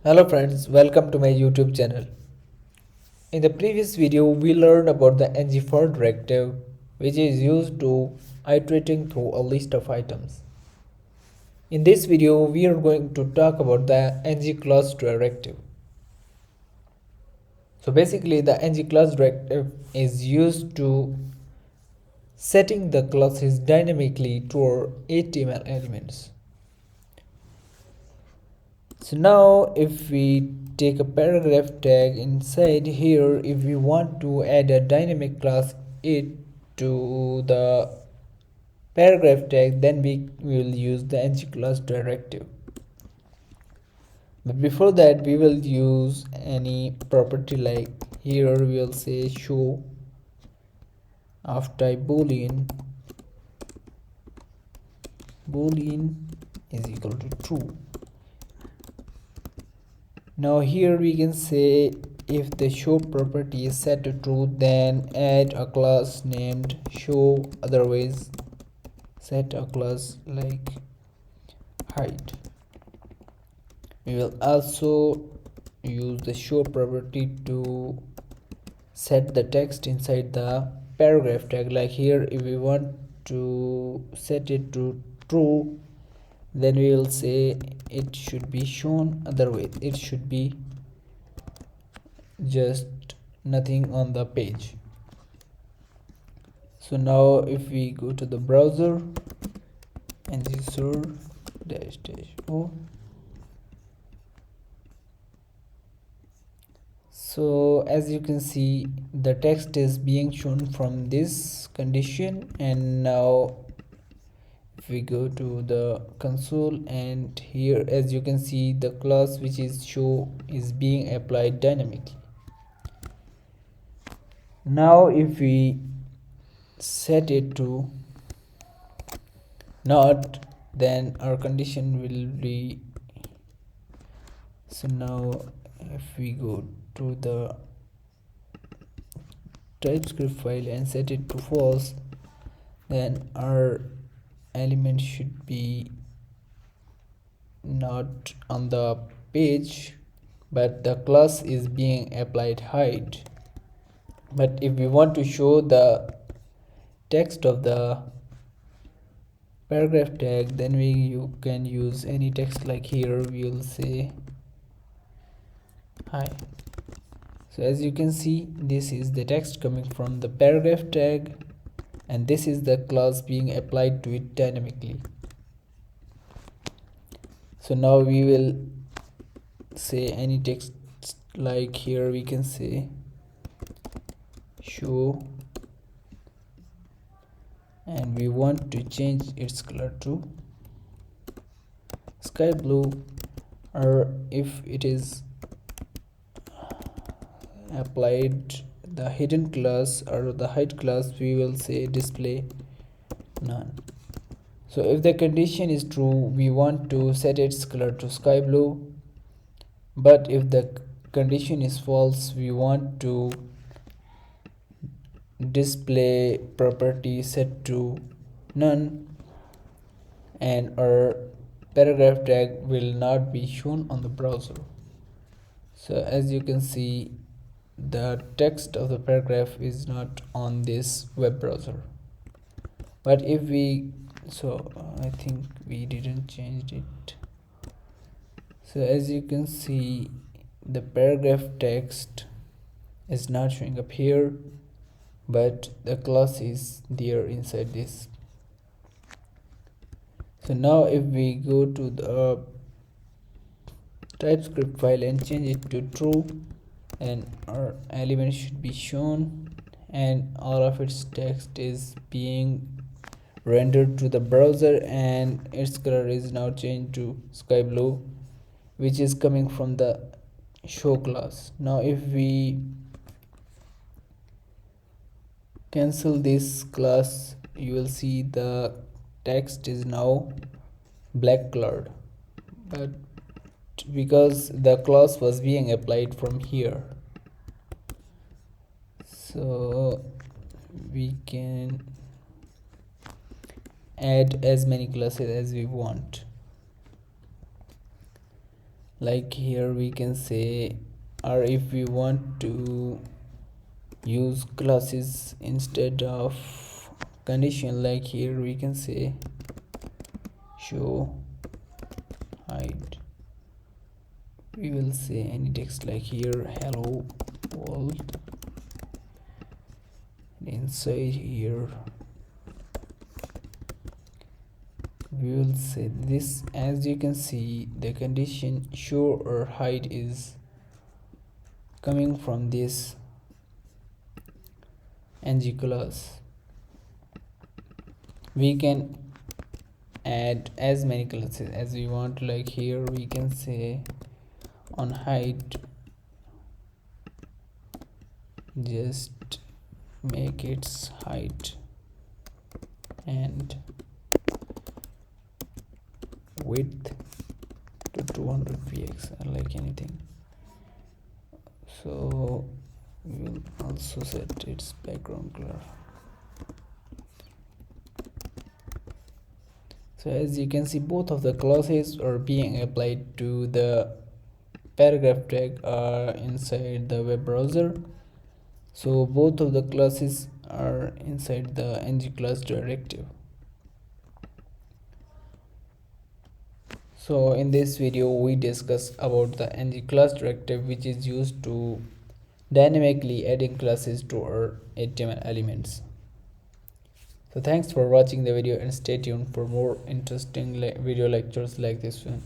Hello friends, welcome to my YouTube channel. In the previous video, we learned about the ngFor directive, which is used to iterating through a list of items. In this video, we are going to talk about the ngClass directive. So basically, the ngClass directive is used to setting the classes dynamically to HTML elements. So now if we take a paragraph tag inside here, if we want to add a dynamic class it to the paragraph tag, then we will use the ngClass directive. But before that, we will use any property, like here we will say show of type boolean is equal to true. Now here we can say if the show property is set to true, then add a class named show, otherwise set a class like height. We will also use the show property to set the text inside the paragraph tag, like here if we want to set it to true, then we will say it should be shown, otherwise it should be just nothing on the page. So now if we go to the browser and -o, so as you can see, the text is being shown from this condition. And now if we go to the console, and here as you can see, the class which is show is being applied dynamically. Now if we set it to not, then our condition will be, so now if we go to the TypeScript file and set it to false, then our element should be not on the page, but the class is being applied height. But if we want to show the text of the paragraph tag, then you can use any text, like here we will say hi. So as you can see, this is the text coming from the paragraph tag, and this is the class being applied to it dynamically. So now we will say any text, like here we can say show, and we want to change its color to sky blue, or if it is applied the hidden class or the height class, we will say display none. So if the condition is true, we want to set its color to sky blue, but if the condition is false, we want to display property set to none, and our paragraph tag will not be shown on the browser. So as you can see, the text of the paragraph is not on this web browser. But if we, so I think we didn't change it. So as you can see, the paragraph text is not showing up here, but the class is there inside this. So now if we go to the TypeScript file and change it to true, and our element should be shown, and all of its text is being rendered to the browser, and its color is now changed to sky blue, which is coming from the show class. Now if we cancel this class, you will see the text is now black colored, but because the class was being applied from here, so we can add as many classes as we want. Like here we can say, or if we want to use classes instead of condition, like here we can say show height. We will say any text like here hello world, and inside here we will say this. As you can see, the condition show or hide is coming from this ngClass. We can add as many classes as we want, like here we can say on height just make its height and width to 200 px, like anything. So we will also set its background color. So as you can see, both of the classes are being applied to the paragraph tag inside the web browser. So both of the classes are inside the ngClass directive. So in this video we discuss about the ngClass directive, which is used to dynamically adding classes to our HTML elements. So thanks for watching the video and stay tuned for more interesting video lectures like this one.